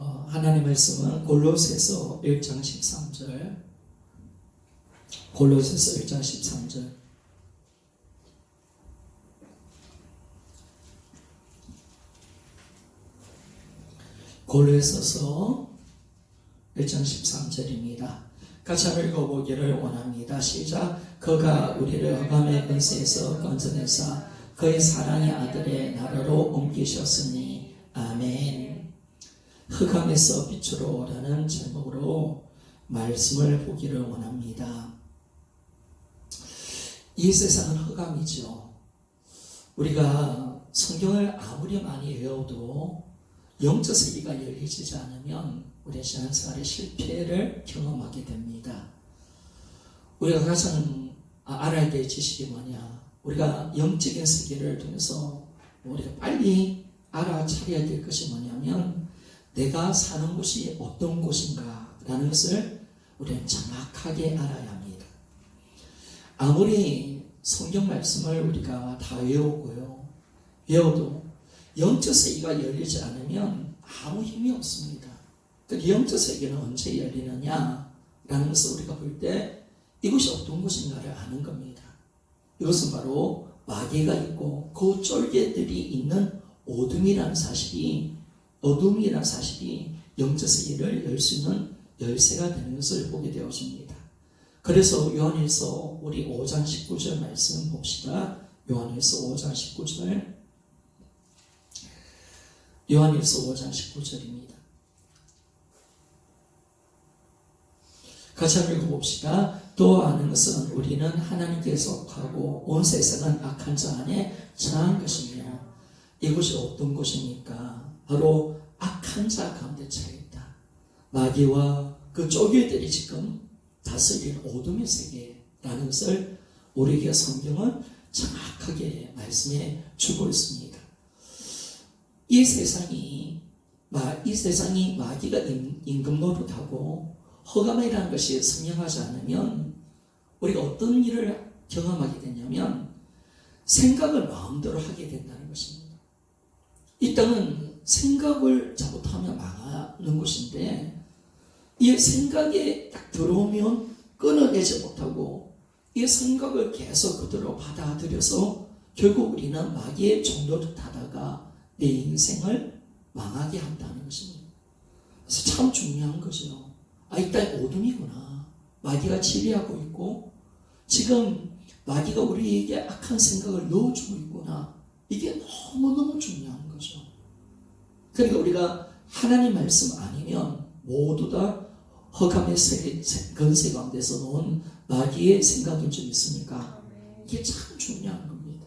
하나님의 말씀은 골로새서 1장 13절, 골로새서 1장 13절. 골로새서 1장 13절입니다. 같이 한번 읽어보기를 원합니다. 시작. 그가 우리를 흑암의 권세에서 건져내사 그의 사랑의 아들의 나라로 옮기셨으니 아멘. 흑암에서 빛으로 오라는 제목으로 말씀을 보기를 원합니다. 이 세상은 흑암이죠. 우리가 성경을 아무리 많이 외워도 영적 세계가 열리지 않으면 우리의 신앙생활의 실패를 경험하게 됩니다. 우리가 가장 알아야 될 지식이 뭐냐? 우리가 영적인 세계를 통해서 우리가 빨리 알아차려야 될 것이 뭐냐면 내가 사는 곳이 어떤 곳인가 라는 것을 우리는 정확하게 알아야 합니다. 아무리 성경 말씀을 우리가 다 외워도 영적 세계가 열리지 않으면 아무 힘이 없습니다. 그 영적 세계는 언제 열리느냐 라는 것을 우리가 볼 때 이것이 어떤 곳인가를 아는 겁니다. 이것은 바로 마귀가 있고 그 쫄개들이 있는 어둠이라는 사실이 영적 세계를 열 수 있는 열쇠가 되는 것을 보게 되었습니다. 그래서 요한일서 우리 5장 19절 말씀 봅시다. 요한일서 5장 19절입니다. 같이 한번 읽어봅시다. 또 아는 것은 우리는 하나님께 속하고 온 세상은 악한 자 안에 처한 것이며 이곳이 어떤 곳입니까? 바로 악한 자 가운데 처해있다. 마귀와 그 쪼개들이 지금 다스리는 어둠의 세계라는 것을 우리에게 성경은 정확하게 말씀해 주고 있습니다. 이 세상이 마귀가 임금 노릇하고 허감이라는 것이 선명하지 않으면 우리가 어떤 일을 경험하게 되냐면 생각을 마음대로 하게 된다는 것입니다. 이 땅은 생각을 잘못하면 망하는 곳인데 이 생각에 딱 들어오면 끊어내지 못하고 이 생각을 계속 그대로 받아들여서 결국 우리는 마귀의 종노릇 하다가 내 인생을 망하게 한다는 것입니다. 그래서 참 중요한 거죠. 이 땅이 어둠이구나. 마귀가 지배하고 있고 지금 마귀가 우리에게 악한 생각을 넣어주고 있구나. 이게 너무너무 중요한 거죠. 그러니까 우리가 하나님 말씀 아니면 모두 다 허감의 건세 가운데서 놓은 마귀의 생각인 줄 믿습니까? 이게 참 중요한 겁니다.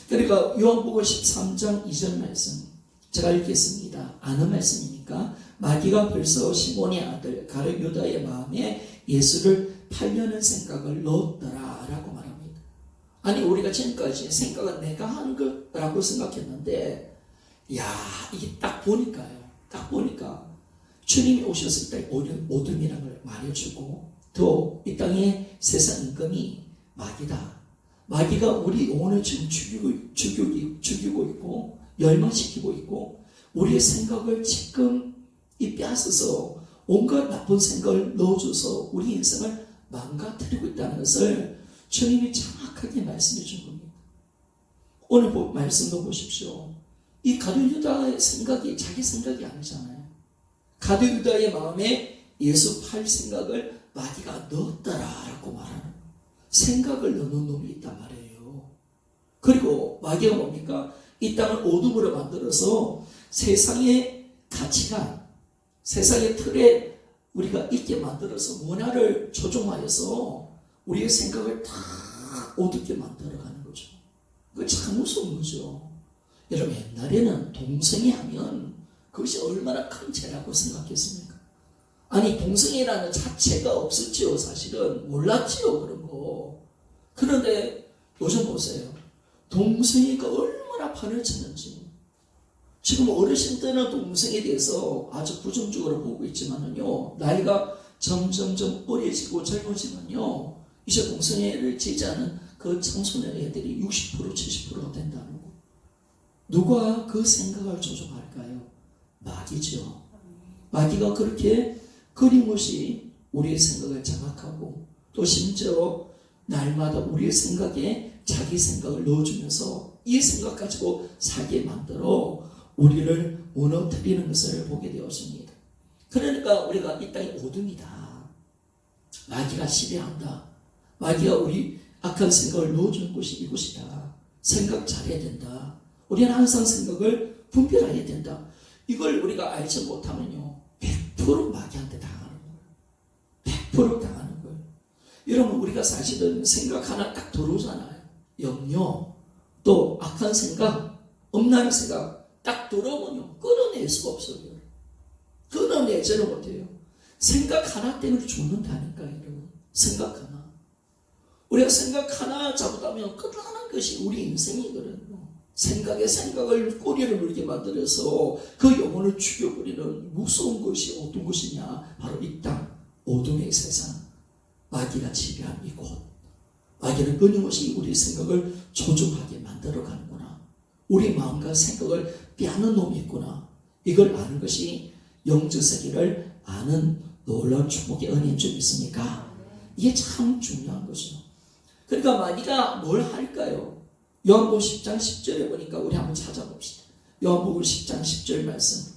그러니까 요한복음 13장 2절 말씀 제가 읽겠습니다. 아는 말씀이니까 마귀가 벌써 시몬의 아들 가룟 유다의 마음에 예수를 팔려는 생각을 넣었더라 라고 말합니다. 아니 우리가 지금까지 생각은 내가 한 거라고 생각했는데 이게 딱 보니까 주님이 오셨을 때 어둠이라는 걸 말해주고 또 이 땅의 세상 임금이 마귀다. 마귀가 우리 영혼을 지금 죽이고 있고 멸망시키고 있고 우리의 생각을 지금 빼앗아서 온갖 나쁜 생각을 넣어줘서 우리 인생을 망가뜨리고 있다는 것을 주님이 정확하게 말씀해 준 겁니다. 오늘 말씀도 보십시오. 이 가룟 유다의 생각이 자기 생각이 아니잖아요. 가룟 유다의 마음에 예수 팔 생각을 마귀가 넣었더라 라고 말하는 생각을 넣는 놈이 있단 말이에요. 그리고 마귀가 뭡니까? 이 땅을 어둠으로 만들어서 세상의 가치관, 세상의 틀에 우리가 있게 만들어서 문화를 조종하여서 우리의 생각을 다 어둡게 만들어가는 거죠. 그거 참 무서운 거죠. 여러분 옛날에는 동성애 하면 그것이 얼마나 큰 죄라고 생각했습니까? 아니 동성애라는 자체가 없었지요. 사실은 몰랐지요 그런 거. 그런데 요즘 보세요. 동성애가 얼마나 판을 쳤는지. 지금 어르신들은 동성애에 대해서 아주 부정적으로 보고 있지만은요, 나이가 점점점 어려지고 젊어지면요, 이제 동성애를 지지하는 그 청소년 애들이 60% 70%가 된다는 거. 누가 그 생각을 조종할까요? 마귀죠. 마귀가 그렇게 끊임없이 우리의 생각을 장악하고 또 심지어 날마다 우리의 생각에 자기 생각을 넣어주면서 이 생각 가지고 살게 만들어 우리를 무너뜨리는 것을 보게 되었습니다. 그러니까 우리가 이 땅이 어둠이다. 마귀가 지배한다. 마귀가 우리 악한 생각을 넣어주는 곳이 이곳이다. 생각 잘해야 된다. 우리는 항상 생각을 분별해야 된다. 이걸 우리가 알지 못하면요 100% 마귀한테 당하는 거예요. 100% 당하는 거예요. 여러분 우리가 사실은 생각 하나 딱 들어오잖아요. 염려 또 악한 생각 엄난 생각 딱 들어오면요 끊어낼 수가 없어요. 끊어내지를 못해요. 생각 하나 때문에 죽는다니까요. 여러분 생각 하나 우리가 생각 하나 잡았다면 끝나는 것이 우리 인생이거든요. 생각에 생각을 꼬리를 물게 만들어서 그 영혼을 죽여버리는 무서운 것이 어떤 것이냐 바로 이 땅 어둠의 세상 마귀가 지배한 이곳. 마귀는 끊임없이 우리 생각을 조종하게 만들어가는구나. 우리 마음과 생각을 빼앗는 놈이 있구나. 이걸 아는 것이 영적 세계를 아는 놀라운 축복의 은혜인 줄 믿습니까? 이게 참 중요한 거죠. 그러니까 마귀가 뭘 할까요? 요한복음 10장 10절에 보니까 우리 한번 찾아봅시다. 요한복음 10장 10절 말씀.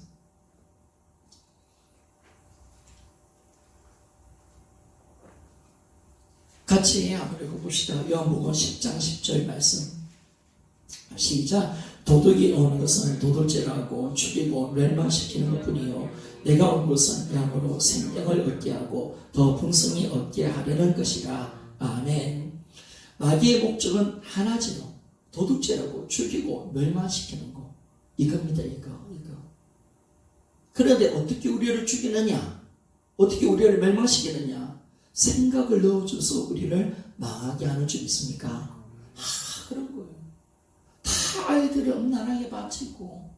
같이 한번 읽어봅시다. 요한복음 10장 10절 말씀. 시작. 도둑이 오는 것은 도둑질하고 죽이고 멸망시키는 것뿐이요 내가 온 것은 양으로 생명을 얻게 하고 더 풍성히 얻게 하려는 것이라. 아멘. 마귀의 목적은 하나지요. 도둑질하고 죽이고 멸망시키는 거. 이겁니다. 이거. 그런데 어떻게 우리를 죽이느냐? 어떻게 우리를 멸망시키느냐? 생각을 넣어줘서 우리를 망하게 하는 줄 믿습니까? 그런 거예요. 다 아이들이 엄난하게 빠지고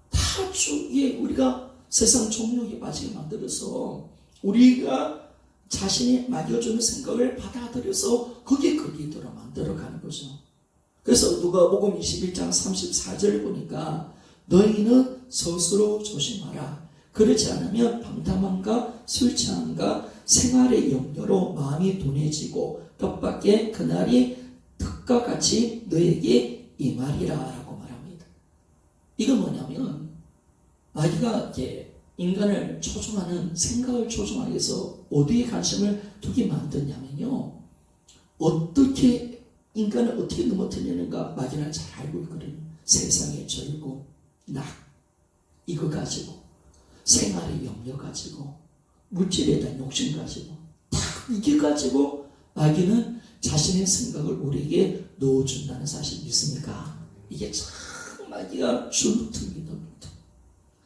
다 죽이에 우리가 세상 종욕에 빠지게 만들어서 우리가 자신이 마귀가 주는 생각을 받아들여서 거기에 걸리도록 만들어가는 거죠. 그래서 누가복음 21장 34절 보니까 너희는 스스로 조심하라. 그렇지 않으면 방탕함과 술 취함과 생활의 염려로 마음이 둔해지고 뜻밖의 그날이 득과 같이 너에게 임하리라 라고 말합니다. 이건 뭐냐면 마귀가 이제 인간을 조종하는 생각을 조종하기 위해서 어디에 관심을 두게 만드냐면요 어떻게 인간을 어떻게 넘어뜨리는가 마귀는 잘 알고 있거든요. 세상의 절고 낙 이거 가지고 생활의 염려 가지고 물질에 대한 욕심 가지고 다 이게 가지고 마귀는 자신의 생각을 우리에게 넣어준다는 사실 믿습니까? 이게 참 마귀가 주눅듭니다.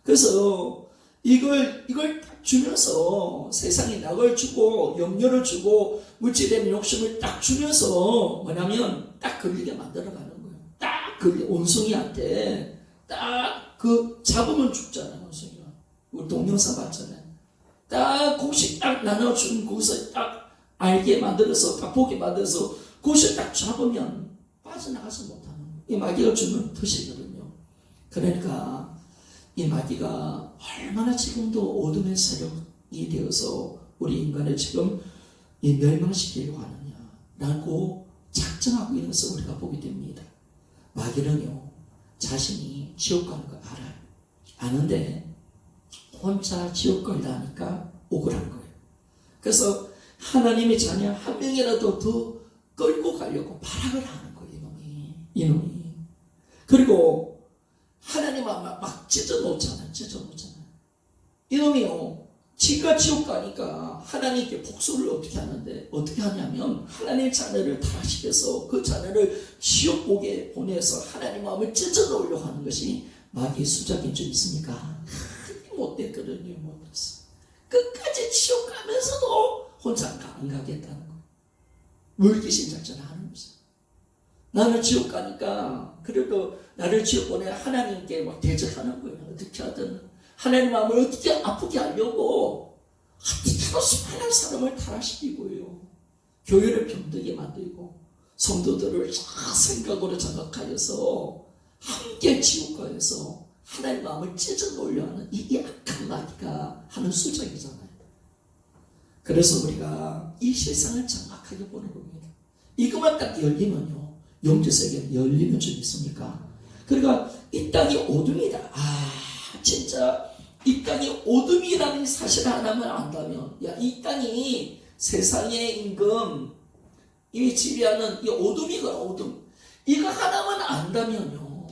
그래서 이걸 딱 주면서 세상에 낙을 주고 염려를 주고 물질에 대한 욕심을 딱 주면서 뭐냐면 딱 걸리게 만들어가는 거예요. 딱 걸리 원숭이한테 딱 그 잡으면 죽잖아요. 원숭이가 우리 동영상 봤잖아요. 딱 곡식 딱 나눠주는 거기서 딱 알게 만들어서 딱 보게 만들어서 그것을 딱 잡으면 빠져나가서 못하는 거예요. 이 마귀가 주는 뜻이거든요. 그러니까 이 마귀가 얼마나 지금도 어둠의 세력이 되어서 우리 인간을 지금 이 멸망시키려고 하느냐라고 작정하고 있는 것을 우리가 보게 됩니다. 마귀는요 자신이 지옥 가는 거 알아요. 아는데 혼자 지옥 간다니까 억울한 거예요. 그래서 하나님의 자녀 한 명이라도 더 끌고 가려고 발악을 하는 거예요. 이놈이. 그리고 하나님 막 찢어놓잖아요. 이놈이요 지가 지옥 가니까 하나님께 복수를 어떻게 하는데 어떻게 하냐면 하나님의 자녀를 타락시켜서 그 자녀를 지옥옥에 보내서 하나님 마음을 찢어놓으려고 하는 것이 마귀의 수작인 줄 믿습니까? 못됐거든요. 못됐어. 끝까지 지옥 가면서도 혼자 안 가겠다는 거예요. 물귀신 작전을 하는 거죠. 나는 지옥 가니까 그래도 나를 지옥 보내 하나님께 막 대적하는 거예요. 어떻게 하든 하나님 마음을 어떻게 아프게 하려고 하여튼 수많은 사람을 타락시키고요. 교회를 병들게 만들고 성도들을 생각으로 장악하여서 함께 지옥가에서 하나님 마음을 찢어 놓으려 하는 이 악한 마귀가 하는 수작이잖아요. 그래서 우리가 이 세상을 정확하게 보는 겁니다. 이것만 딱 열리면요, 영적 세계는 열리는 줄 믿습니까? 그러니까 이 땅이 어둠이다. 진짜 이 땅이 어둠이라는 사실 하나만 안다면, 야, 이 땅이 세상의 임금 이 지배하는 이 어둠이거나 어둠, 이거 하나만 안다면요,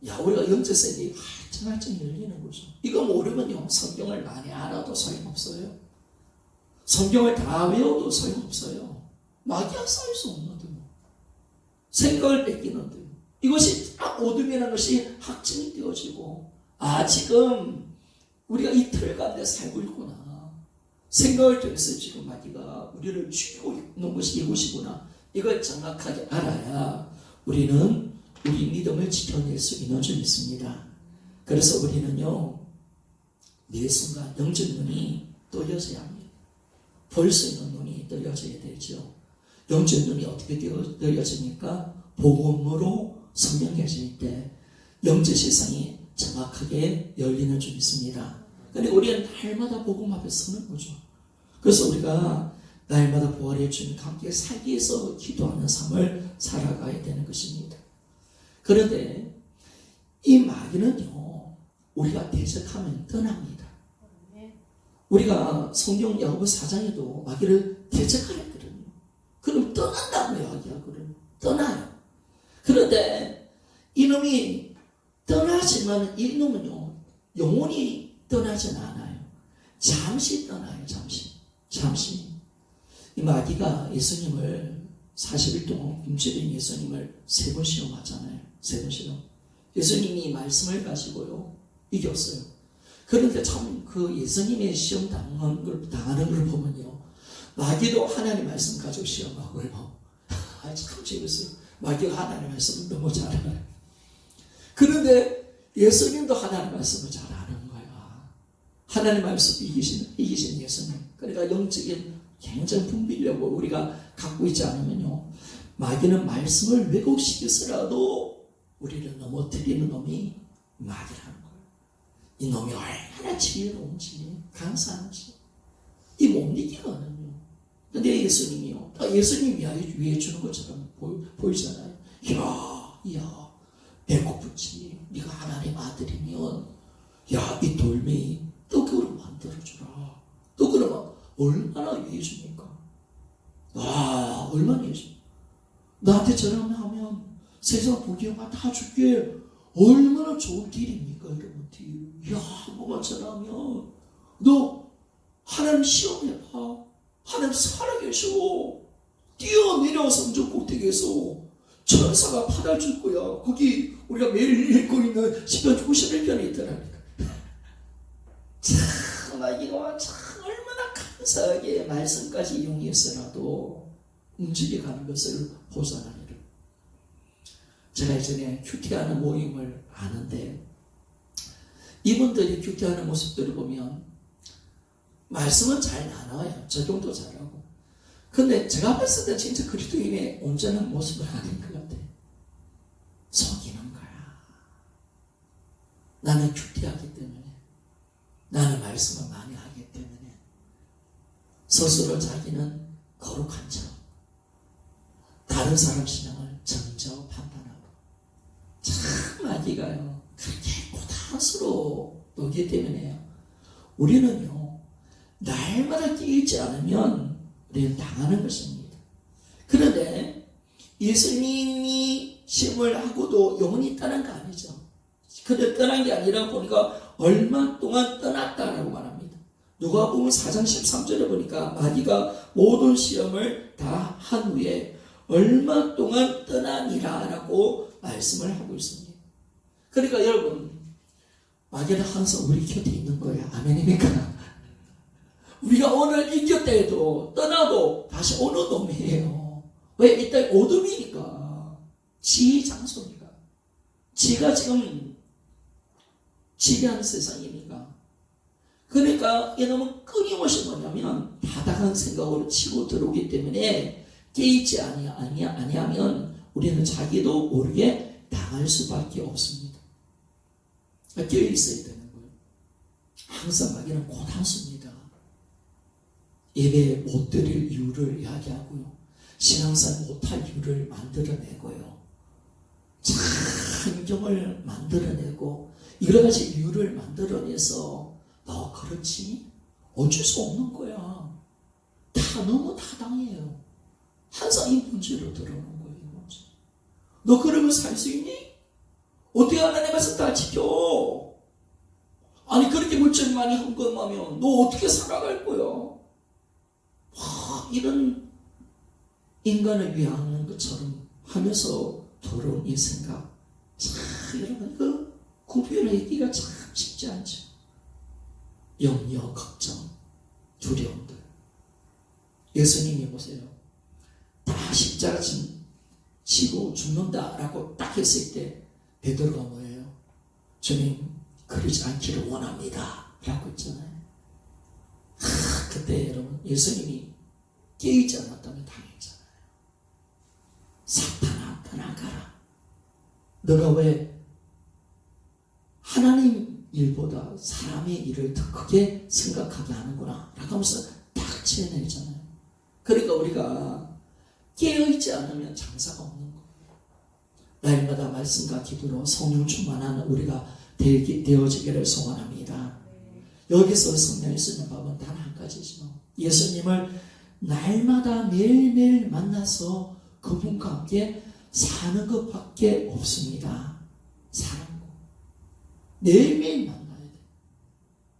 야, 우리가 영적 세계에 활짝 열리는 거죠. 이거 모르면요, 성경을 많이 알아도 소용없어요. 성경을 다 외워도 소용없어요. 마귀가 쌓일 수 없는데 뭐. 생각을 뺏기는데 이것이 어둠이라는 것이 확증이 되어지고, 지금 우리가 이 틀 가운데 살고 있구나, 생각을 통해서 지금 마귀가 우리를 죽이고 있는 것이 이것이구나, 이걸 정확하게 알아야 우리는 우리 믿음을 지켜낼 수 있는 줄 믿습니다. 그래서 우리는요, 매 순간 영적 눈이 떠여져야 합니다. 볼 수 있는 눈이 떠여져야 되죠. 영적 눈이 어떻게 떠여집니까? 복음으로 선명해질 때 영적 세상이 정확하게 열리는 줄 믿습니다. 근데 우리는 날마다 복음 앞에 서는 거죠. 그래서 우리가 날마다 부활의 주님과 함께 살기 위해서 기도하는 삶을 살아가야 되는 것입니다. 그런데 이 마귀는요, 우리가 대적하면 떠납니다. 우리가 성경 야고보 4장에도 마귀를 대적하랬거든요. 그럼 떠난다고요. 마귀는 떠나요. 그런데 이놈이 떠나지만 이놈은요, 영원히 떠나진 않아요. 잠시 떠나요. 잠시. 이 마귀가 예수님을 40일 동안 굶주린 예수님을 3번 시험하잖아요. 3번 시험. 예수님이 말씀을 가지고요, 이겼어요. 그런데 참 그 예수님의 시험 당하는 걸 보면요, 마귀도 하나님 말씀 가지고 시험하고요. 참 재밌어요. 마귀가 하나님 말씀을 너무 잘 알아요. 그런데 예수님도 하나님 말씀을 잘 아는 거야. 하나님 말씀 이기신 예수님. 그러니까 영적인 굉장히 분별력을 우리가 갖고 있지 않으면요, 마귀는 말씀을 왜곡시켜서라도 우리를 넘어뜨리는 놈이 마귀라는 거예요. 이 놈이 얼마나 지혜로운지, 감사한지 이 못 이기거든요. 근데 예수님이요, 예수님이 위해 주는 것처럼 보이잖아요. 야, 배고프지. 네가 하나님 아들이면, 야, 이 돌멩이 떡으로 만들어주라. 떡으로 얼마나 위해 줍니까? 얼마나 위해 줘. 나한테 저런 하면 세상 부귀영화 다 줄게. 얼마나 좋은 길입니까, 여러분? 길. 야, 뭐가 저라면 너 하나님 시험해봐. 하나님 살아계셔. 뛰어내려와서 성전 꼭대기에서 천사가 받아줄 거야. 거기 우리가 매일 읽고 있는 시편 91편에 있더라니까. 참, 마귀가 참 얼마나 감사하게 말씀까지 이용해서라도 움직여가는 것을 보잖아요. 제가 예전에 큐티하는 모임을 아는데, 이분들이 큐티하는 모습들을 보면 말씀은 잘 나눠요. 적용도 잘하고. 근데 제가 봤을 때 진짜 그리스도인의 온전한 모습을 아닌 것 같아. 속이는 거야. 나는 큐티하기 때문에, 나는 말씀을 많이 하기 때문에 스스로 자기는 거룩한 척, 다른 사람 신앙을 정죄하고 판단하고, 참 마귀가요 그렇게 고단수로 노기 때문에요, 우리는요 날마다 깨어있지 않으면 우리는 당하는 것입니다. 그런데 예수님이 시험을 하고도 영원히 떠난 거 아니죠. 그런데 떠난 게 아니라 보니까 얼마 동안 떠났다라고 말합니다. 누가복음 4장 13절에 보니까 마귀가 모든 시험을 다 한 후에 얼마 동안 떠나니라 라고 말씀을 하고 있습니다. 그러니까 여러분, 마귀는 항상 우리 곁에 있는 거예요. 아멘입니까? 우리가 오늘 이 곁에 해도 떠나도 다시 오는 놈이에요. 왜? 일단 어둠이니까, 지의 장소니까, 지가 지금 지배하는 세상이니까. 그러니까 이놈은 끊임없이 뭐냐면 바닥한 생각으로 치고 들어오기 때문에 깨있지 아니하면 우리는 자기도 모르게 당할 수밖에 없습니다. 깨어 있어야 되는 거예요. 항상 마귀는 고단수입니다. 예배 못 드릴 이유를 이야기하고요. 신앙생활 못할 이유를 만들어내고요. 환경을 만들어내고 여러 가지 이유를 만들어내서 너 그렇지? 어쩔 수 없는 거야. 다 너무 타당해요. 항상 이 문제로 들어오는 거예요. 너 그러면 살 수 있니? 어떻게 하나님 말씀 다 지켜? 아니 그렇게 물질 많이 헌금하면 너 어떻게 살아갈 거야? 이런 인간을 위하는 것처럼 하면서 들어온 이 생각, 참 여러분 그 구별하기가 참 쉽지 않죠. 염려, 걱정, 두려움들. 예수님이 보세요. 다 십자가 지고 죽는다라고 딱 했을 때 베드로가 뭐예요? 주님 그러지 않기를 원합니다 라고 했잖아요. 그때 여러분 예수님이 깨어있지 않았다면 당했잖아요. 사탄아 떠나가라. 너가 왜 하나님 일보다 사람의 일을 더 크게 생각하게 하는구나 라고 하면서 딱 지어내잖아요. 그러니까 우리가 깨어있지 않으면 장사가 없는 거예요. 날마다 말씀과 기도로 성령 충만하는 우리가 되어지기를 소원합니다. 여기서 성령이 쓰는 법은 단 한 가지죠. 예수님을 날마다 매일매일 만나서 그분과 함께 사는 것밖에 없습니다. 사는 거. 매일매일 만나야 돼.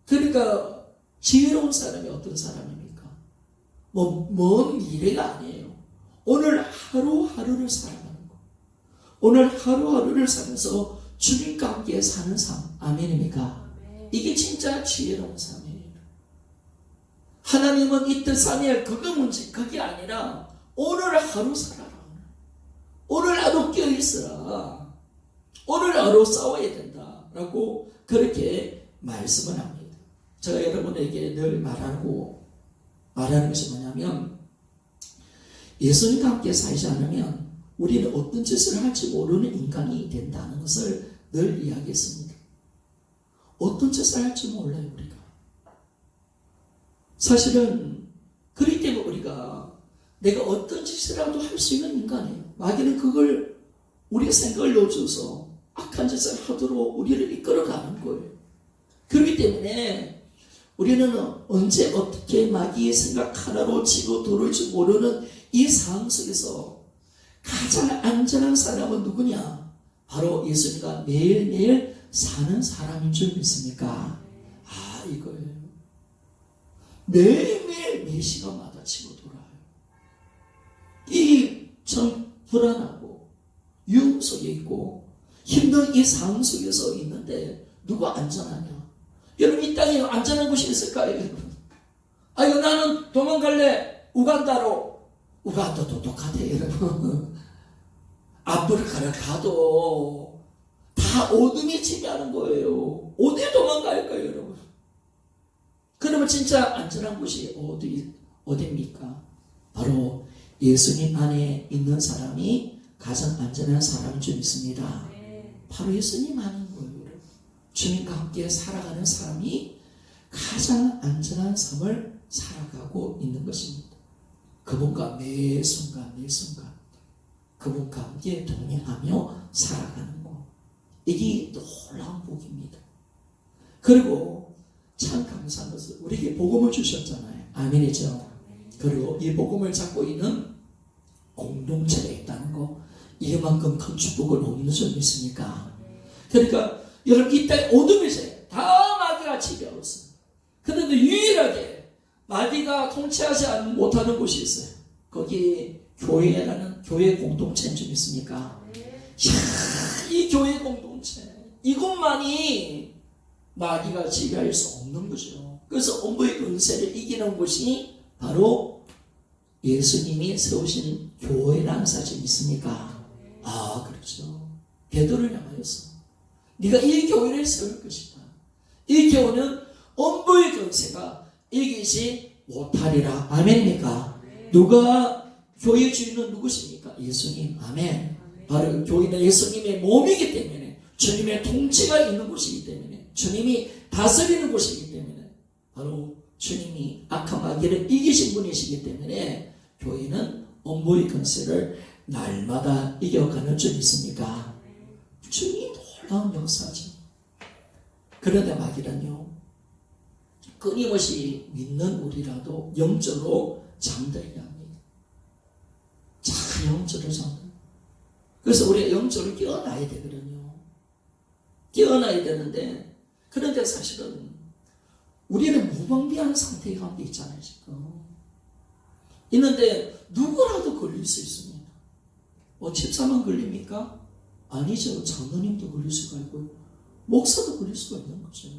그러니까 지혜로운 사람이 어떤 사람입니까? 먼 미래가 아니에요. 오늘 하루하루를 살아가는 거. 오늘 하루하루를 살면서 주님과 함께 사는 삶. 아멘입니까? 이게 진짜 지혜로운 삶이에요. 하나님은 이틀 3일 그거 문제 그게 아니라 오늘 하루 살아라. 오늘 하루 깨어있어라. 오늘 하루 싸워야 된다라고 그렇게 말씀을 합니다. 제가 여러분에게 늘 말하는 것이 뭐냐면 예수님과 함께 살지 않으면 우리는 어떤 짓을 할지 모르는 인간이 된다는 것을 늘 이야기했습니다. 어떤 짓을 할지 몰라요 우리가. 사실은 그렇기 때문에 우리가 내가 어떤 짓이라도 할 수 있는 인간이에요. 마귀는 그걸 우리의 생각을 넣어줘서 악한 짓을 하도록 우리를 이끌어가는 거예요. 그렇기 때문에 우리는 언제 어떻게 마귀의 생각 하나로 치고 들어올지 모르는 이 상황 속에서 가장 안전한 사람은 누구냐? 바로 예수님과 매일매일 사는 사람인 줄 믿습니까? 이거예요. 매일매일 매 시간마다 치고 돌아요. 이 참 불안하고 위험 속에 있고 힘든 이 상황 속에서 있는데 누가 안전하냐? 여러분 이 땅에 안전한 곳이 있을까요? 여러분? 나는 도망갈래. 우간다도 똑같아요 여러분. 아프리카를 가도 다 어둠이 지배하는 거예요. 어디에 도망갈까요 여러분? 그러면 진짜 안전한 곳이 어디입니까? 바로 예수님 안에 있는 사람이 가장 안전한 사람인 줄 믿습니다. 바로 예수님 안인 거예요. 주님과 함께 살아가는 사람이 가장 안전한 삶을 살아가고 있는 것입니다. 그분과 매 순간 그분과 함께 동행하며 살아가는 것. 이게 놀라운 복입니다. 그리고 참 감사한 것은 우리에게 복음을 주셨잖아요. 아멘이죠. 그리고 이 복음을 잡고 있는 공동체가 있다는 거, 이만큼 큰 축복은 없는 줄 믿습니까? 그러니까 여러분 이 땅에 어둠이세요. 다 마귀가 지배하고 있어요. 그런데 유일하게 마귀가 통치하지 못하는 곳이 있어요. 거기 교회라는 교회 공동체인 줄 믿습니까? 이 교회 공동체 이것만이 마귀가 지배할 수 없는 거죠. 그래서 엄부의 권세를 이기는 곳이 바로 예수님이 세우신 교회라는 사실 믿습니까? 그렇죠. 베드로를 향하여서 네가 이 교회를 세울 것이다. 이 교회는 엄부의 권세가 이기지 못하리라. 아멘입니까? 누가 교회 주인은 누구십니까? 예수님. 아멘. 바로 교회는 예수님의 몸이기 때문에 주님의 통치가 있는 곳이기 때문에, 주님이 다스리는 곳이기 때문에, 바로 주님이 악한 마귀를 이기신 분이시기 때문에 교회는 음부의 권세를 날마다 이겨가는 줄 믿습니까? 주님이 놀라운 역사죠. 그런데 마귀는요, 끊임없이 믿는 우리라도 영적으로 잠들게 합니다. 자, 영적으로 잠들. 그래서 우리가 영적으로 깨어나야 되거든요. 깨어나야 되는데, 그런데 사실은 우리는 무방비한 상태 가운데 있잖아요, 지금. 있는데 누구라도 걸릴 수 있습니다. 집사만 걸립니까? 아니죠. 장로님도 걸릴 수가 있고요. 목사도 걸릴 수가 있는 거죠.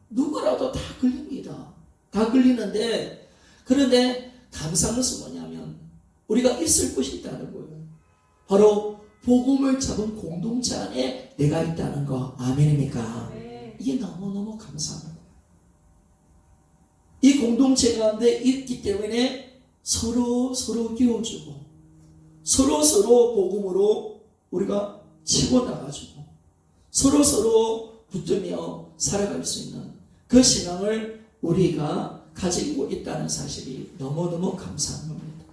누구라도 다 걸립니다. 다 걸리는데, 그런데 감사한 것은 뭐냐면 우리가 있을 곳이 있다는 거예요. 바로 복음을 잡은 공동체 안에 내가 있다는 거. 아멘입니까? 이게 너무너무 감사한 거예요. 이 공동체 가운데 있기 때문에 서로 끼워주고 서로 복음으로 우리가 치고 나가주고 서로 붙들며 살아갈 수 있는 그 신앙을 우리가 가지고 있다는 사실이 너무너무 감사한 겁니다.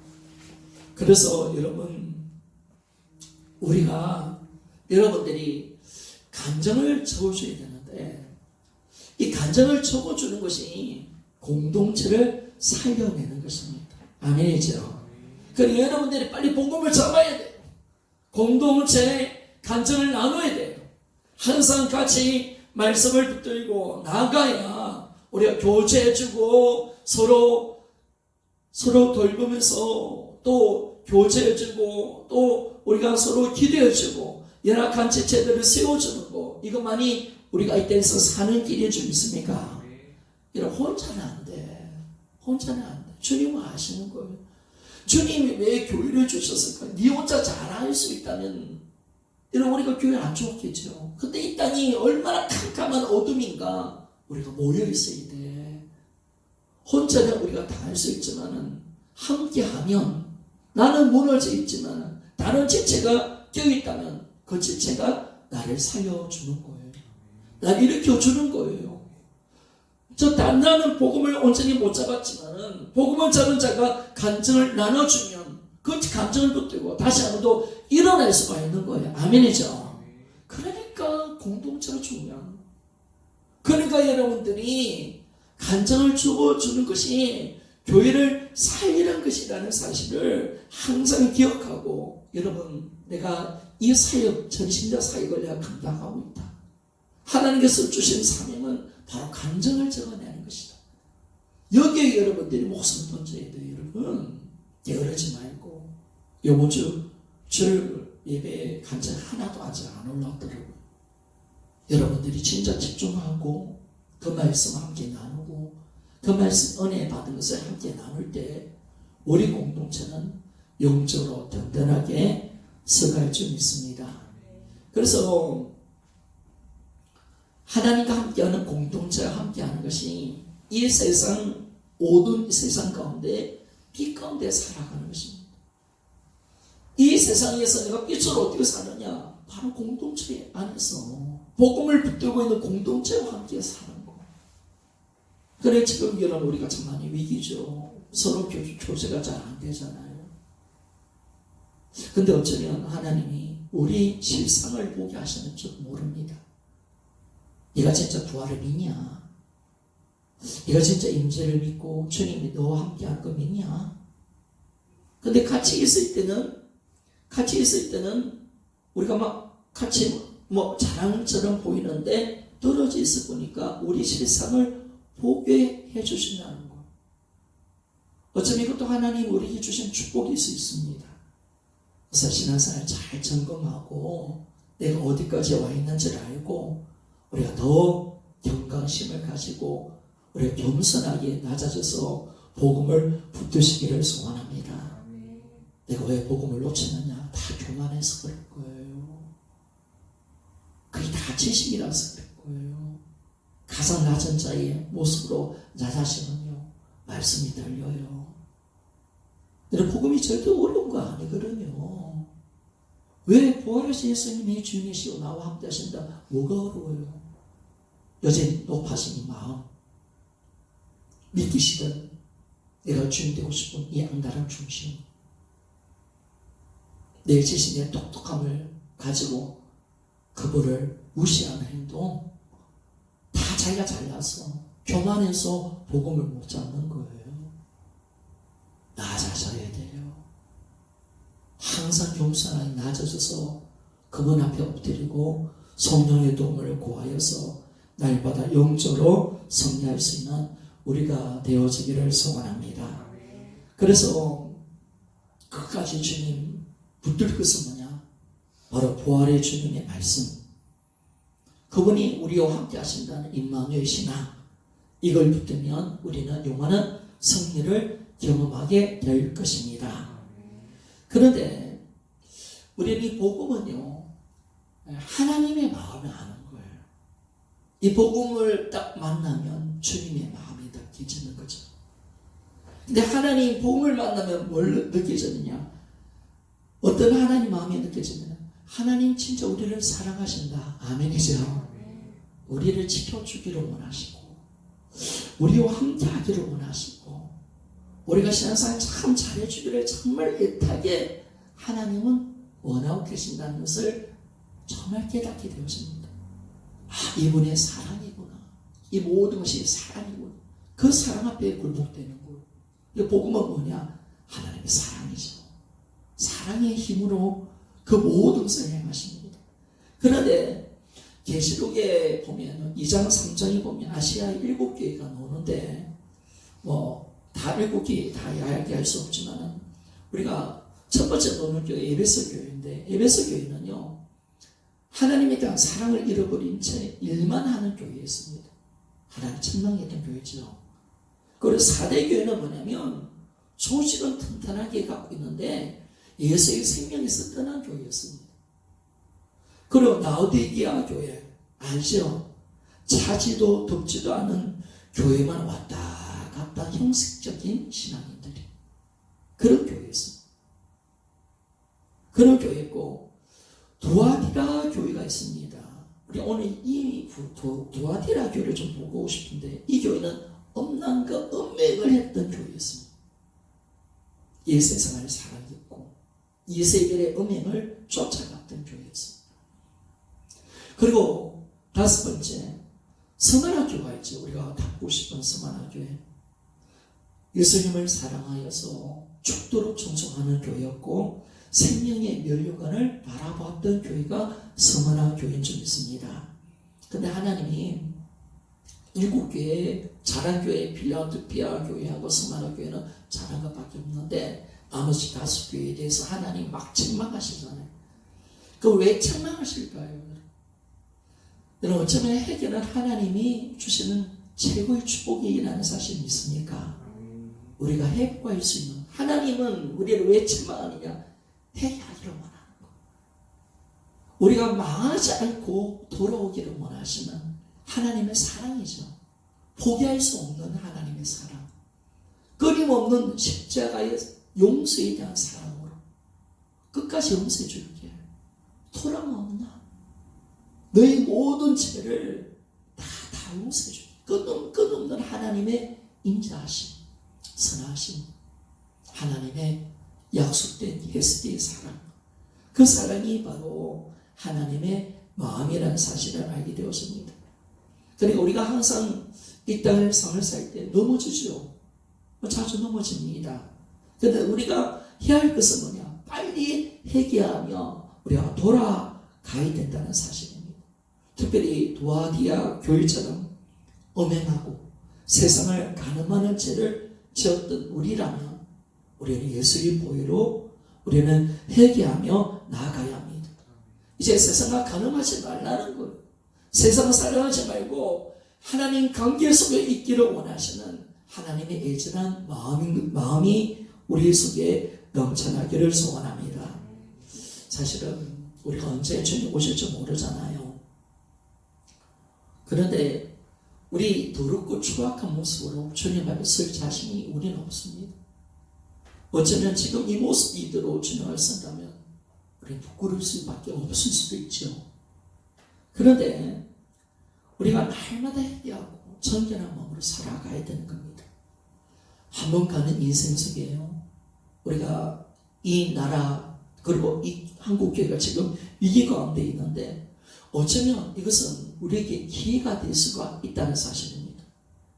그래서 여러분, 우리가 여러분들이 간증을 적어줘야 되는데, 이 간증을 적어주는 것이 공동체를 살려내는 것입니다. 아멘이죠. 그래서 여러분들이 빨리 복음을 잡아야 돼요. 공동체에 간증을 나눠야 돼요. 항상 같이 말씀을 붙들고 나가야 우리가 교제해주고 서로 돌보면서 또 교제해주고 또 우리가 서로 기도해주고 연약한 지체들을 세워주는 거, 이것만이 우리가 이 땅에서 사는 길인 줄 믿습니까? 이런 혼자는 안 돼. 혼자는 안 돼. 주님은 아시는 거예요. 주님이 왜 교회를 주셨을까? 네 혼자 잘할 수 있다면 이런 우리가 교회 안 좋겠죠. 근데 이 땅이 얼마나 캄캄한 어둠인가. 우리가 모여 있어야 돼. 혼자는 우리가 다 할 수 있지만은 함께하면, 나는 무너져 있지만 다른 지체가 껴있다면 그 지체가 나를 살려주는 거예요. 나를 일으켜주는 거예요. 나는 복음을 온전히 못 잡았지만은 복음을 잡은 자가 간증을 나눠주면 그 간증을 붙들고 다시 한번 또 일어날 수가 있는 거예요. 아멘이죠. 그러니까 공동체가 중요한 거예요. 그러니까 여러분들이 간증을 주는 것이 교회를 살리는 것이라는 사실을 항상 기억하고, 여러분, 내가 이 사역, 전신자 사역을 내가 감당하고 있다. 하나님께서 주신 사명은 바로 간증을 적어내는 것이다. 여기에 여러분들이 목숨 던져야 돼요. 여러분, 게으르지 말고. 요번 주 예배 간증 하나도 아직 안 올라왔더라고요. 여러분들이 진짜 집중하고 그 말씀 함께 나누고 그 말씀 은혜 받은 것을 함께 나눌 때 우리 공동체는 영적으로 든든하게 서갈 줄 믿습니다. 그래서 하나님과 함께하는 공동체와 함께하는 것이 이 세상, 어두운 세상 가운데 빛 가운데 살아가는 것입니다. 이 세상에서 내가 빛으로 어떻게 사느냐? 바로 공동체 안에서 복음을 붙들고 있는 공동체와 함께 사는 거. 그래, 지금 여러분 우리가 참 많이 위기죠. 서로 교제가 잘 안 되잖아요. 근데 어쩌면 하나님이 우리 실상을 보게 하시는 줄 모릅니다. 네가 진짜 부활을 믿냐? 네가 진짜 임재를 믿고 주님이 너와 함께 할 거 믿냐? 근데 같이 있을 때는 우리가 막 같이 자랑처럼 보이는데 떨어져 있어 보니까 우리 실상을 보게 해주신다는 거. 어쩌면 이것도 하나님 우리에게 주신 축복일 수 있습니다. 그래서 신앙생활 잘 점검하고 내가 어디까지 와 있는지를 알고 우리가 더 경각심을 가지고 우리가 겸손하게 낮아져서 복음을 붙드시기를 소원합니다. 내가 왜 복음을 놓쳤느냐? 다 교만해서 그럴 거예요. 그게 다 지식이라서 그럴 거예요. 가장 낮은 자의 모습으로 나 자신은요, 말씀이 들려요. 여러분, 복음이 절대 어려운 거 아니거든요. 왜 부활하신 예수님이 주님이시오 나와 함께 하신다? 뭐가 어려워요? 여전히 높아진 이 마음, 믿기시던 내가 주님 되고 싶은 이 양다른 중심, 내 자신의 똑똑함을 가지고 그분을 무시하는 행동, 다 자기가 잘나서 교만해서 복음을 못 잡는 거예요. 낮아져야 돼요. 항상 겸손하게 낮아져서 그분 앞에 엎드리고 성령의 도움을 구하여서 날마다 영적으로 승리할 수 있는 우리가 되어지기를 소원합니다. 그래서 끝까지 주님 붙들 것은 뭐냐? 바로 부활의 주님의 말씀, 그분이 우리와 함께 하신다는 임마누엘 신앙, 이걸 붙들면 우리는 영원한 승리를 경험하게 될 것입니다. 그런데 우리는 이 복음은요, 하나님의 마음을 아는 거예요. 이 복음을 딱 만나면 주님의 마음이 느껴지는 거죠. 근데 하나님 복음을 만나면 뭘 느껴지느냐? 어떤 하나님 마음이 느껴지느냐? 하나님 진짜 우리를 사랑하신다. 아멘이죠. 우리를 지켜주기를 원하시고, 우리와 함께 하기를 원하시고, 우리가 신앙생활 참 잘해주기를 정말 애타게 하나님은 원하고 계신다는 것을 정말 깨닫게 되었습니다. 아, 이분의 사랑이구나. 이 모든 것이 사랑이구나. 그 사랑 앞에 굴복되는 것. 이 복음은 뭐냐? 하나님의 사랑이죠. 사랑의 힘으로 그 모든 것을 행하십니다. 그런데 계시록에 보면 2장 3장에 보면 아시아 7교회가 나오는데 다 7교회 다 이야기할 수 없지만 우리가 첫 번째 노는 교회 에베소 교회인데, 에베소 교회는요 하나님에 대한 사랑을 잃어버린 채 일만 하는 교회였습니다. 하나님 책망했던 교회죠. 그리고 4대 교회는 뭐냐면 소식은 튼튼하게 갖고 있는데 예수의 생명에서 떠난 교회였습니다. 그리고 라오디게아 교회 알죠? 차지도 덥지도 않은 교회만 왔다 갔다 형식적인 신앙인들이, 그런 교회였습니다. 그런 교회였고, 두아디라 교회가 있습니다. 우리 오늘 이 두아디라 교회를 좀 보고 싶은데, 이 교회는 음란과 음행을 했던 교회였습니다. 이 세상을 사랑했고 이세벨의 음행을 쫓아갔던 교회였습니다. 그리고 5번째, 스마나 교회가 있죠. 우리가 닦고 싶은 스마나 교회. 예수님을 사랑하여서 죽도록 충성하는 교회였고 생명의 면류관을 바라보았던 교회가 스마나 교회인 줄 믿습니다. 근데 하나님이 7교회, 잘한 교회, 필라델피아 교회하고 스마나 교회는 잘한 것밖에 없는데 나머지 5교회에 대해서 하나님 막 책망하시잖아요. 그 왜 책망하실까요? 여러분, 어쩌면 해결은 하나님이 주시는 최고의 축복이라는 사실 믿습니까? 우리가 회복할 수 있는, 하나님은 우리를 왜 책망하느냐? 회개하기를 원하는 거. 우리가 망하지 않고 돌아오기를 원하시는 하나님의 사랑이죠. 포기할 수 없는 하나님의 사랑, 끊임없는 십자가의 용서에 대한 사랑으로 끝까지 용서해 줄게. 돌아오나 너희 모든 죄를 다 용서해 줄게. 끝없는 하나님의 인자하심, 선하심, 하나님의 약속된 예수의 사랑, 그 사랑이 바로 하나님의 마음이라는 사실을 알게 되었습니다. 그러니까 우리가 항상 이 땅을 생을 살 때 넘어지죠. 자주 넘어집니다. 그런데 우리가 해야 할 것은 뭐냐? 빨리 회개하며 우리가 돌아가야 된다는 사실입니다. 특별히 두아디아 교회처럼 음행하고 세상을 가늠하는 죄를 지었던 우리라면 우리는 예수의 보혈로 우리는 회개하며 나아가야 합니다. 이제 세상과 가늠하지 말라는 거예요. 세상을 사랑하지 말고 하나님 관계 속에 있기를 원하시는 하나님의 애절한 마음이 우리 속에 넘쳐나기를 소원합니다. 사실은 우리가 언제 주님 오실지 모르잖아요. 그런데 우리 더럽고 추악한 모습으로 주님 앞에 설 자신이 우리는 없습니다. 어쩌면 지금 이 모습 이대로 주님을 쓴다면 우리 부끄러울 수밖에 없을 수도 있죠. 그런데 우리가 날마다 회개하고 정결한 마음으로 살아가야 되는 겁니다. 한 번 가는 인생 속에요. 우리가 이 나라 그리고 이 한국교회가 지금 위기 가운데 있는데 어쩌면 이것은 우리에게 기회가 될 수가 있다는 사실입니다.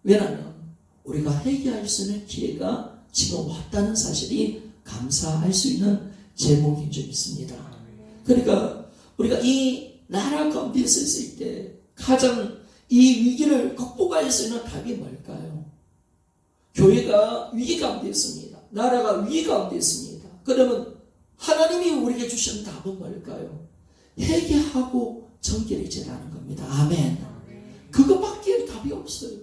왜냐하면 우리가 회개할 수 있는 기회가 지금 왔다는 사실이 감사할 수 있는 제목인 줄 믿습니다. 그러니까 우리가 이 나라 가운데 있을 때 가장 이 위기를 극복할 수 있는 답이 뭘까요? 교회가 위기 가운데 있습니다. 나라가 위기 가운데 있습니다. 그러면 하나님이 우리에게 주시는 답은 뭘까요? 회개하고 정결해지라는 겁니다. 아멘. 그것밖에 답이 없어요.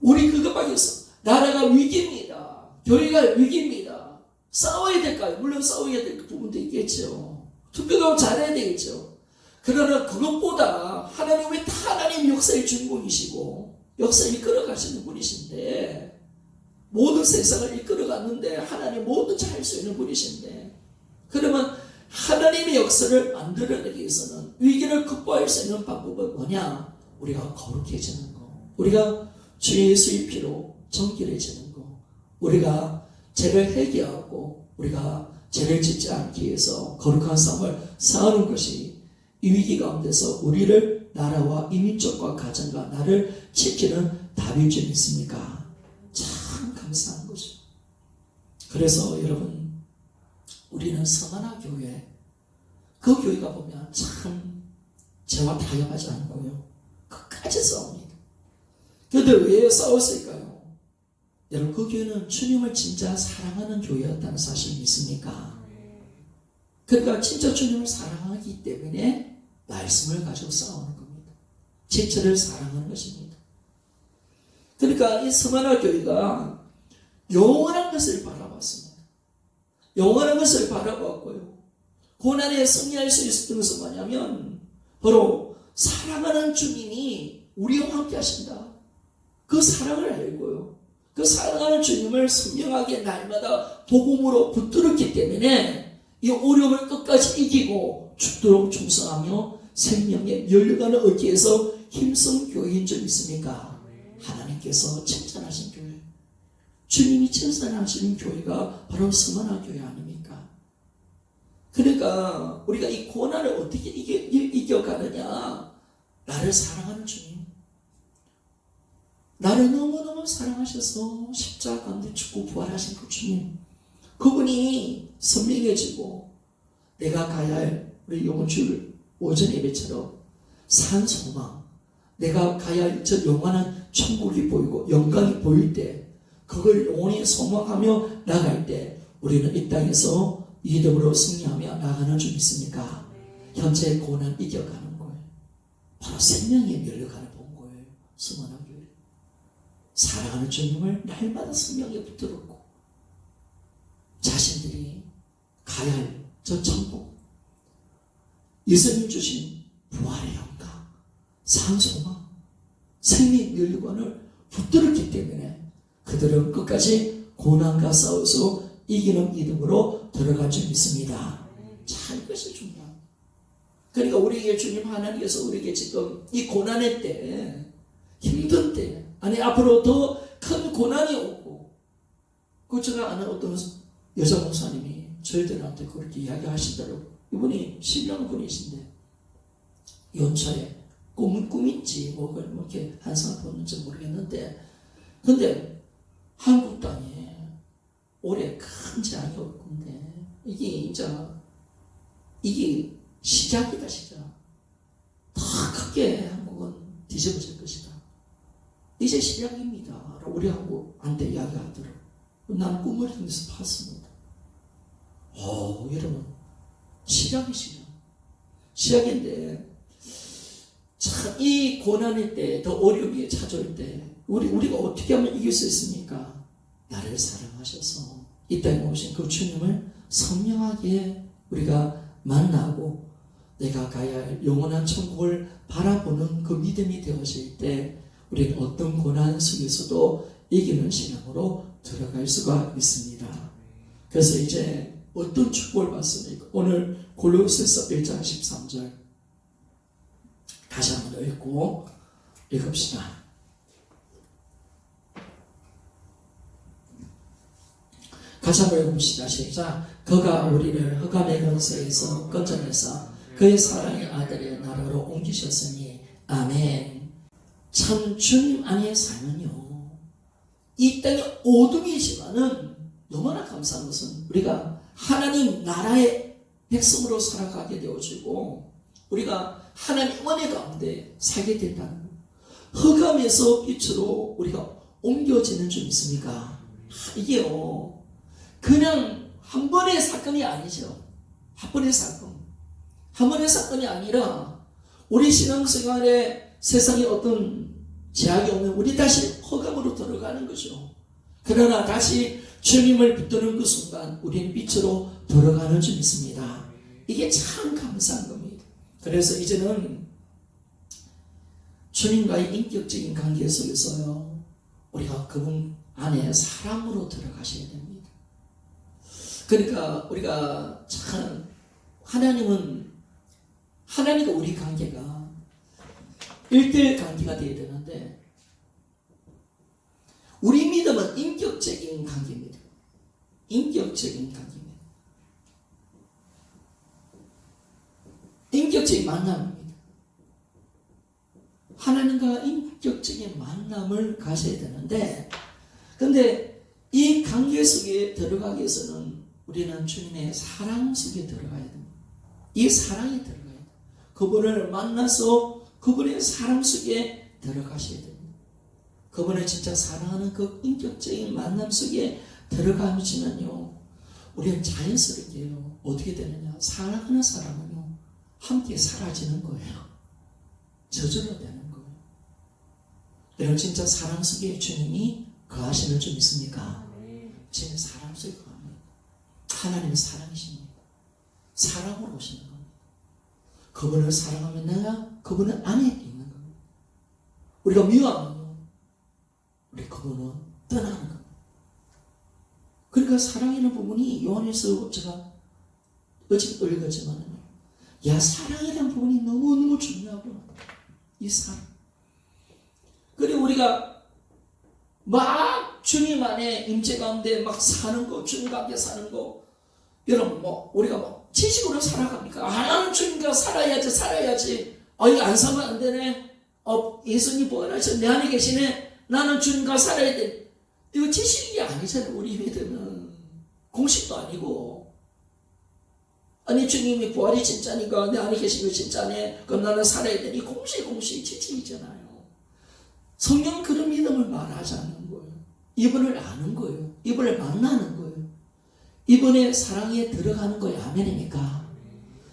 우리 그것밖에 없어. 나라가 위기입니다. 교회가 위기입니다. 싸워야 될까요? 물론 싸워야 될 부분도 있겠죠. 투표도 잘해야 되겠죠. 그러나 그것보다 하나님이 하나님 역사의 주인공이시고 역사를 이끌어가시는 분이신데 모든 세상을 이끌어갔는데 하나님 뭐든지 할 수 있는 분이신데 그러면 하나님의 역사를 만들어내기 위해서는 위기를 극복할 수 있는 방법은 뭐냐? 우리가 거룩해지는 거, 우리가 주 예수의 피로 정결해지는 거, 우리가 죄를 회개하고 우리가 죄를 짓지 않기 위해서 거룩한 삶을 사는 것이 이 위기 가운데서 우리를 나라와 이민족과 가정과 나를 지키는 답일 줄 믿습니까? 참 감사한 거죠. 그래서 여러분 우리는 서만화 교회 그 교회가 보면 참 죄와 타협하지 않고요 끝까지 싸웁니다. 그런데 왜 싸웠을까요? 여러분 그 교회는 주님을 진짜 사랑하는 교회였다는 사실 믿습니까? 그러니까 진짜 주님을 사랑하기 때문에 말씀을 가지고 싸우는 겁니다. 지체를 사랑하는 것입니다. 그러니까 이 서만화 교회가 영원한 것을 바라봤습니다. 영원한 것을 바라봤고요. 고난에 승리할 수 있었던 것은 뭐냐면 바로 사랑하는 주님이 우리와 함께 하신다. 그 사랑을 알고요. 그 사랑하는 주님을 선명하게 날마다 복음으로 붙들었기 때문에 이 어려움을 끝까지 이기고 죽도록 충성하며 생명의 열려가는 어깨에서 힘쓴 교회인 줄 믿습니까? 하나님께서 칭찬하신 교회, 주님이 칭찬하시는 교회가 바로 서만화 교회 아닙니까? 그러니까 우리가 이 고난을 어떻게 이겨가느냐? 나를 사랑하는 주님, 나를 너무너무 사랑하셔서 십자가 가운데 죽고 부활하신 그 주님, 그분이 선명해지고 내가 가야 할 우리 영혼주일 오전 예배처럼 산 소망, 내가 가야 할 저 영원한 천국이 보이고 영광이 보일 때 그걸 영원히 소망하며 나갈 때 우리는 이 땅에서 믿음으로 승리하며 나가는 줄 믿습니까? 현재 고난 이겨가는 거예요. 바로 생명에 밀려가는 본거예요. 서만화 교회. 사랑하는 주님을 날마다 생명에 붙들었고 자신들이 가야 할 저 천국, 예수님 주신 부활의 영광, 산소망, 생명 열관을 붙들었기 때문에 그들은 끝까지 고난과 싸워서 이기는 믿음으로 들어갈 줄 믿습니다. 자, 이것이 중요합니다. 그러니까 우리에게 주님 하나님께서 우리에게 지금 이 고난의 때, 힘든 때, 아니 앞으로 더 큰 고난이 오고, 그 제가 아는 어떤 여자 목사님이 저희들한테 그렇게 이야기하시더라고요. 이분이 신령 분이신데 연차에 꿈은 꿈인지 뭐 이렇게 한상 보는지 모르겠는데, 근데 한국 땅에 올해 큰 재앙이 올 건데 이게 시작이다. 시작. 더 크게 한국은 뒤집어질 것이다. 이제 시작입니다. 우리 한국한테 이야기하더라고요. 난 꿈을 통해서 봤습니다. 여러분, 시작인데 참 이 고난의 때, 더 어려움이 찾아올 때 우리가 어떻게 하면 이길 수 있습니까? 나를 사랑하셔서 이 땅에 오신 그 주님을 선명하게 우리가 만나고 내가 가야 할 영원한 천국을 바라보는 그 믿음이 되어질 때 우리는 어떤 고난 속에서도 이기는 신앙으로 들어갈 수가 있습니다. 그래서 이제 어떤 축복을 받습니까? 오늘 골로새서 1장 13절 다시 한번 읽고 읽읍시다. 같이 한번 읽읍시다. 시작. 그가 우리를 흑암의 권세에서 건져내서 그의 사랑의 아들의 나라로 옮기셨으니 아멘. 참 주님 안에 살면요, 이 땅에 어둠이지만은 너무나 감사한 것은 우리가 하나님 나라의 백성으로 살아가게 되어지고 우리가 하나님 은혜 가운데 살게 된다는 것. 흑암에서 빛으로 우리가 옮겨지는 줄 믿습니까? 이게요, 그냥 한 번의 사건이 아니죠. 한 번의 사건. 한 번의 사건이 아니라 우리 신앙생활에 세상에 어떤 제약이 오면 우리 다시 흑암으로 들어가는 거죠. 그러나 다시 주님을 붙드는 그 순간 우리는 빛으로 들어가는 줄 믿습니다. 이게 참 감사한 겁니다. 그래서 이제는 주님과의 인격적인 관계 속에서요, 우리가 그분 안에 사랑으로 들어가셔야 됩니다. 그러니까 우리가 참 하나님과 우리 관계가 1대1 관계가 되어야 되는데 우리 믿음은 인격적인 관계입니다. 인격적인 관계입니다. 인격적인 만남입니다. 하나님과 인격적인 만남을 가져야 되는데, 근데 이 관계 속에 들어가기 위해서는 우리는 주님의 사랑 속에 들어가야 됩니다. 이 사랑에 들어가야 돼요. 그분을 만나서 그분의 사랑 속에 들어가셔야 됩니다. 그분을 진짜 사랑하는 그 인격적인 만남 속에 들어가면요, 우리는 자연스럽게요, 어떻게 되느냐, 사랑하는 사람은요 함께 사라지는 거예요. 저절로 되는 거예요. 여러분 진짜 사랑 속에 주님이 거하시는 줄 믿습니까? 주님 사랑 속에 거합니다. 하나님은 사랑이십니다. 사랑으로 오시는 겁니다. 그분을 사랑하면 내가 그분의 안에 있는 겁니다. 우리가 미워하면요, 우리 그분은 떠나는 겁니다. 그러니까 사랑이라는 부분이 요한에서 제가 어제 읽었지만, 야, 사랑이라는 부분이 너무너무 중요하구나. 이 사랑. 그리고 우리가 막 주님 안에 임재 가운데 막 사는 거, 주님과 함께 사는 거, 여러분 우리가 지식으로 살아갑니까? 나는 주님과 살아야지. 이거 안 살면 안 되네. 예수님 부활하셔, 내 안에 계시네. 나는 주님과 살아야 돼. 이거 지식이 아니잖아요. 우리 믿음은 공식도 아니고. 아니, 주님이 부활이 진짜니까 내 안에 계신 거 진짜네. 그럼 나는 살아야 되니 공식 지식이잖아요. 성경은 그런 믿음을 말하지 않는 거예요. 이분을 아는 거예요. 이분을 만나는 거예요. 이분의 사랑에 들어가는 거예요. 아멘입니까?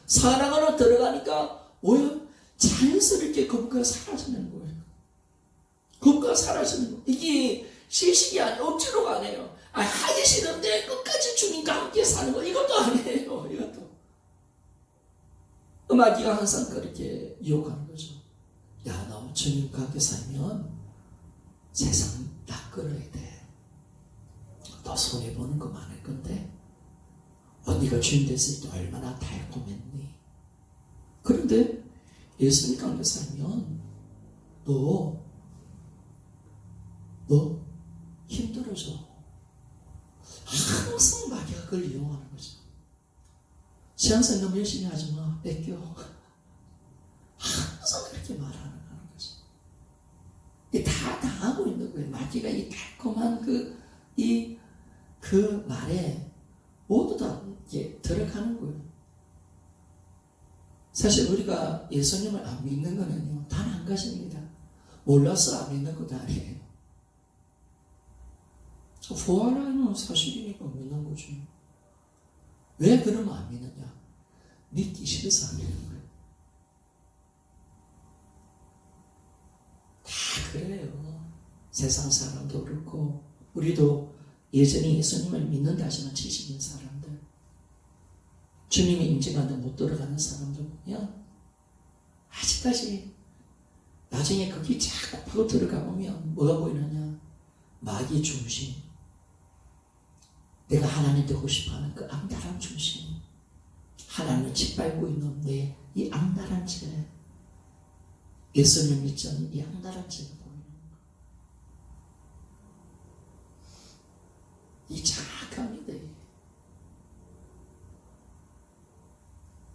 사랑 안으로 들어가니까 뭐예요? 자연스럽게 그분과 사라지는 거예요. 그분과 사라지는 거예요. 이게 시식이 아니에요. 억지로가 아니에요. 하기 싫은데 끝까지 주님과 함께 사는 거, 이것도 아니에요. 이것도. 마귀가 항상 그렇게 유혹하는 거죠. 야, 너 주님과 함께 살면 세상 다 끌어야 돼. 너 손해보는 거 많을 건데, 네가 주인 됐을 때 얼마나 달콤했니? 그런데 예수님과 함께 살면 너 힘들어져. 항상 마귀가 그걸 이용하는 거죠. 신앙생활 너무 열심히 하지 마. 뺏겨. 항상 그렇게 말하는 거죠. 다 당하고 있는 거예요. 마귀가 이 달콤한 그 말에 모두 다 들어가는 거예요. 사실 우리가 예수님을 안 믿는 거는요, 단 한 가지입니다. 몰라서 안 믿는 것도 아니에요. 부활하는 사실이니까 믿는 거죠. 왜 그러면 안 믿느냐? 믿기 싫어서 안 믿는 거예요. 다 그래요. 세상 사람도 그렇고, 우리도 예전에 예수님을 믿는다 하지만 지식인 사람들, 주님의 임재가운데 못 들어가는 사람들 보면 아직까지 나중에 거기 자꾸 파고 들어가 보면 뭐가 보이느냐? 마귀 중심. 내가 하나님 되고 싶어하는 그 악랄한 중심, 하나님을 짓밟고 있는 내 이 악랄한 죄, 예수님 믿지 않는 이 악랄한 죄가 보이는 거예요. 이 자악합니다.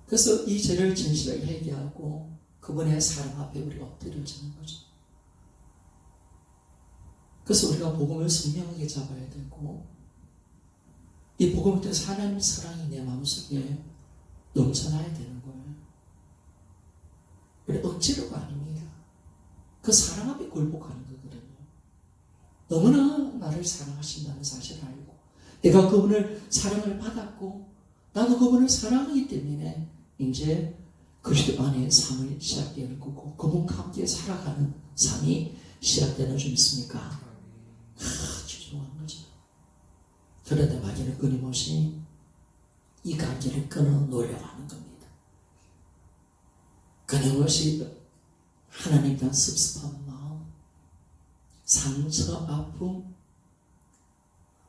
그래서 이 죄를 진실하게 회개하고 그분의 사랑 앞에 우리가 엎드려지는 거죠. 그래서 우리가 복음을 선명하게 잡아야 되고, 이 복음을 통해서 하나님의 사랑이 내 마음속에 넘쳐나야 되는 거예요. 우리 억지로가 아닙니다. 그 사랑 앞에 굴복하는 거거든요. 너무나 나를 사랑하신다는 사실을 알고, 내가 그분을 사랑을 받았고 나도 그분을 사랑하기 때문에 이제 그리스도 안에 삶이 시작되는 거고, 그분과 함께 살아가는 삶이 시작되는 줄 믿습니까? 아주 중요한 거죠. 그런데 마귀는 끊임없이 이 관계를 끊어 놓으려고 하는 겁니다. 끊임없이 하나님에 대한 섭섭한 마음, 상처, 아픔,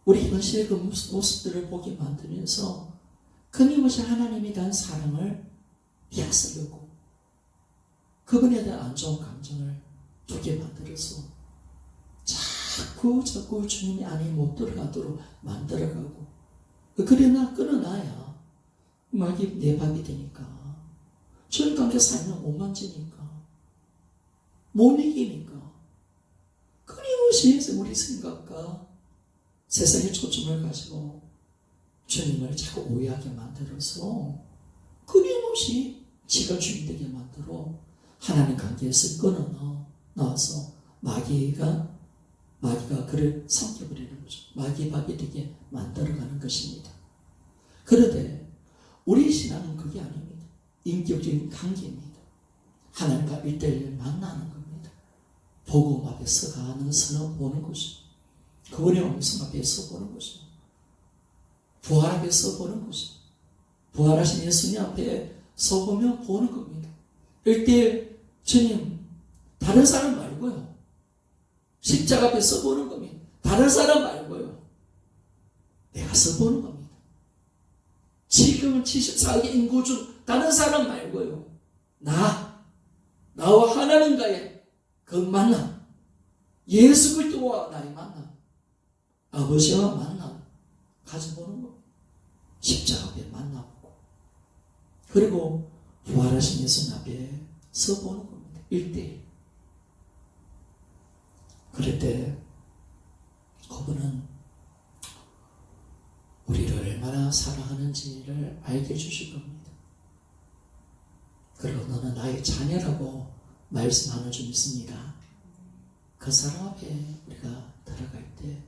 우리 현실의 그 모습들을 보게 만들면서 끊임없이 하나님에 대한 사랑을 빼앗으려고, 그분에 대한 안 좋은 감정을 두게 만들어서 자꾸 주님의 안에 못 들어가도록 만들어가고, 그러나 끊어놔야 마귀 내 밥이 되니까, 주님 관계 살면 못 만지니까, 못 이기니까, 끊임없이 우리 생각과 세상의 초점을 가지고 주님을 자꾸 오해하게 만들어서 끊임없이 지가 주인 되게 만들어 하나님 관계에서 끊어 나와서 마귀가 그를 삼켜버리는 거죠. 마귀의 밥이 되게 만들어가는 것입니다. 그런데 우리 신앙은 그게 아닙니다. 인격적인 관계입니다. 하나님과 1:1 만나는 겁니다. 복음 앞에 서가는 선을 보는 것이죠. 그분의 음성 앞에 서보는 것이죠. 부활 앞에 서보는 것이죠. 부활하신 예수님 앞에 서보며 보는 겁니다. 1:1 주님, 다른 사람 말고요. 십자가 앞에 서보는 겁니다. 다른 사람 말고요. 내가 서보는 겁니다. 지금은 74개 인구 중 다른 사람 말고요. 나와 하나님과의 그 만남, 예수 그리스도와 나의 만남, 아버지와 만남 가져보는 겁니다. 십자가 앞에 만나보고, 그리고 부활하신 예수님 앞에 서보는 겁니다. 1:1. 그럴 때 그분은 우리를 얼마나 사랑하는지를 알게 해주실 겁니다. 그리고 너는 나의 자녀라고 말씀하는 줄 믿습니다. 그 사람 앞에 우리가 들어갈 때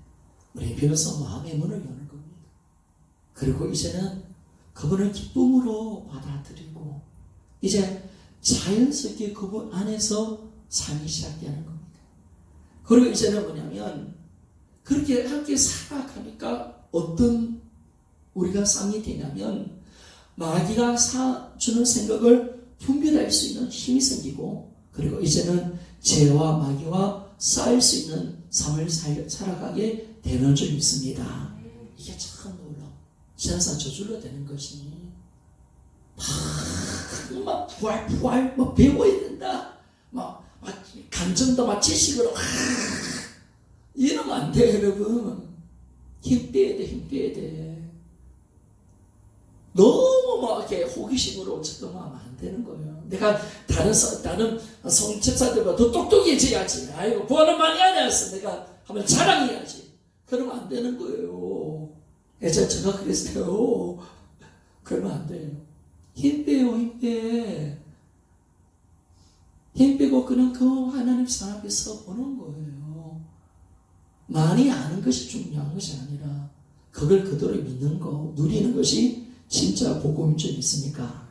우리 비로소 마음의 문을 여는 겁니다. 그리고 이제는 그분을 기쁨으로 받아들이고 이제 자연스럽게 그분 안에서 삶이 시작되는 겁니다. 그리고 이제는 뭐냐면 그렇게 함께 살아가니까 어떤 우리가 삶이 되냐면 마귀가 주는 생각을 분별할 수 있는 힘이 생기고, 그리고 이제는 죄와 마귀와 싸울 수 있는 삶을 살아가게 되는 줄 믿습니다. 이게 참 놀라워. 세상 저절로 되는 것이 막 부활 막 배워야 된다. 막 감정도 막 지식으로 이러면 안 돼, 여러분. 힘 빼야 돼. 너무 막 이렇게 호기심으로 접근하면 안 되는 거예요. 내가 다른 성집사들보다 더 똑똑해져야지. 아이고, 부활은 많이 안 했어. 내가 한번 자랑해야지. 그러면 안 되는 거예요. 예전 제가 그랬어요. 그러면 안 돼요. 힘 빼요. 힘 빼고 그냥 그 하나님 사람 앞에서 보는 거예요. 많이 아는 것이 중요한 것이 아니라 그걸 그대로 믿는 거, 누리는 것이 진짜 복음인 줄 믿습니까?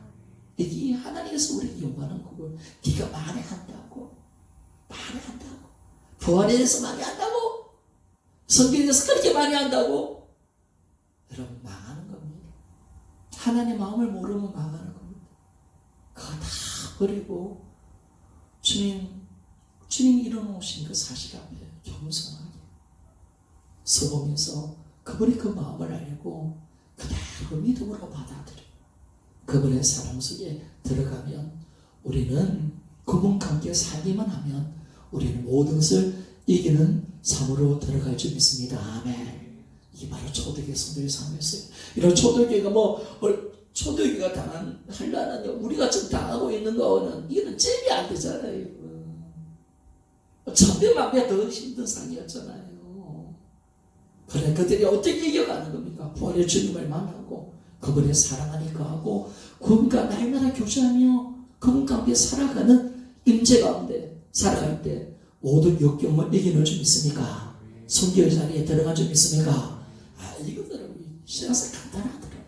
이게 하나님께서 우리에게 요구하는 거고, 네가 많이 한다고 부활에 대해서 많이 한다고, 성경에 대해서 그렇게 많이 한다고, 여러분 망하는 겁니다. 하나님의 마음을 모르면 망하는 겁니다. 그거 다 버리고 주님이 일어나신 그 사실 앞에 겸손하게 서보면서 그분이 그 마음을 알고 그대로 믿음으로 받아들여 그분의 사랑 속에 들어가면 우리는 그분 관계 살기만 하면 우리는 모든 것을 이기는 삶으로 들어갈 줄 믿습니다. 아멘. 이게 바로 초대교회 성도의 삶이었어요. 이런 초대교회가 초대교회가 하려는 우리가 지금 당하고 있는 거는 이거는 잽이 안 되잖아요. 천배만배 더 힘든 상이었잖아요. 그래 그들이 어떻게 이겨가는 겁니까? 부활의 주님을 만나고 그분의 사랑 안에 거하고 그분과 날마다 교제하며 그분 가운데 살아가는 임재 가운데 살아갈 때 모든 역경을 이기는 줄 믿습니까? 성결 자리에 들어간 줄 믿습니까? 이것들은 신앙생 간단하더라고요.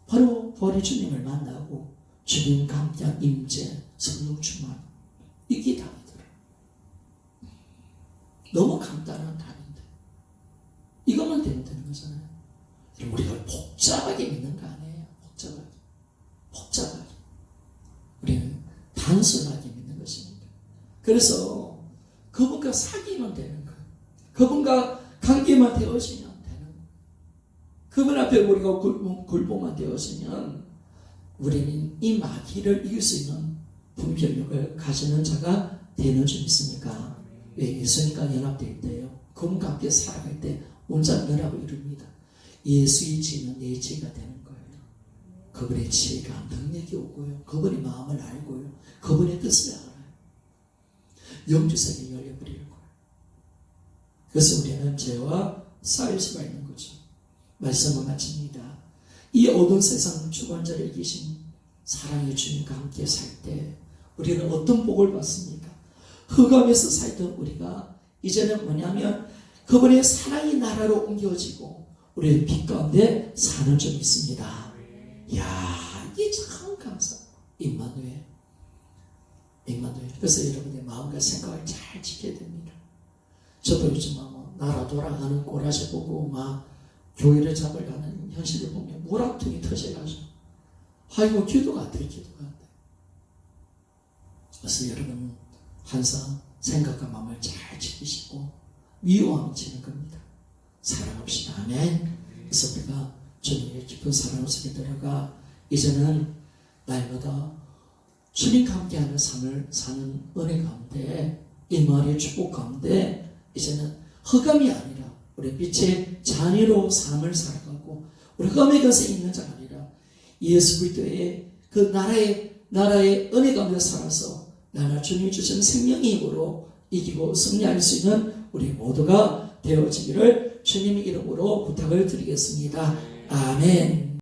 바로 부활의 주님을 만나고 주님과 함께한 임재, 성령 충만 이게 답이더라고요. 너무 간단한 답인데 이것만 되면 되는 거잖아요. 우리가 복잡하게 믿는 거 아니에요. 복잡하게 우리는 단순하게 믿는 것입니다. 그래서 그분과 사귀면 되는 거예요. 그분과 관계만 되어지면 되는 거예요. 그분 앞에 우리가 굴복만 되어지면 우리는 이 마귀를 이길 수 있는 분별력을 가지는 자가 되는 줄 믿습니까? 왜 예수님과 연합될 때요. 그분과 함께 살아갈 때 온전 연합을 이룹니다. 예수의 지혜는 내 지혜가 되는 거예요. 그분의 지혜가 능력이 오고요. 그분의 마음을 알고요. 그분의 뜻을 알아요. 영주성이 열려버리는 거예요. 그래서 우리는 죄와 싸울 수가 있는 거죠. 말씀을 마칩니다. 이 어두운 세상 주관자를 이기신 사랑의 주님과 함께 살 때 우리는 어떤 복을 받습니까? 흑암에서 살던 우리가 이제는 뭐냐면 그분의 사랑의 나라로 옮겨지고 우리의 빛 가운데 사는 줄 믿습니다. 이야, 이게 참 감사. 임마누엘. 그래서 여러분의 마음과 생각을 잘 지켜야 됩니다. 저도 요즘 나라 돌아가는 꼬라지 보고 막 교회를 잡으려는 현실을 보면 모락통이 터져가지고 아이고 기도가 안 돼. 그래서 여러분 항상 생각과 마음을 잘 지키시고 미워함치는 겁니다. 사랑합시다. 아멘. 그래서 우리가 주님의 깊은 사랑 속에 들어가 이제는 날마다 주님과 함께하는 삶을 사는 은혜 가운데 임마누엘의 축복 가운데 이제는 흑암이 아니라 우리 빛의 자녀로 삶을 살아가고 우리 흑암의 것에 있는 자가 아니라 예수 그리스도의 그 나라의 은혜 가운데 살아서 나라 주님이 주신 생명의 힘으로 이기고 승리할 수 있는 우리 모두가 되어지기를 주님의 이름으로 부탁을 드리겠습니다. 아멘.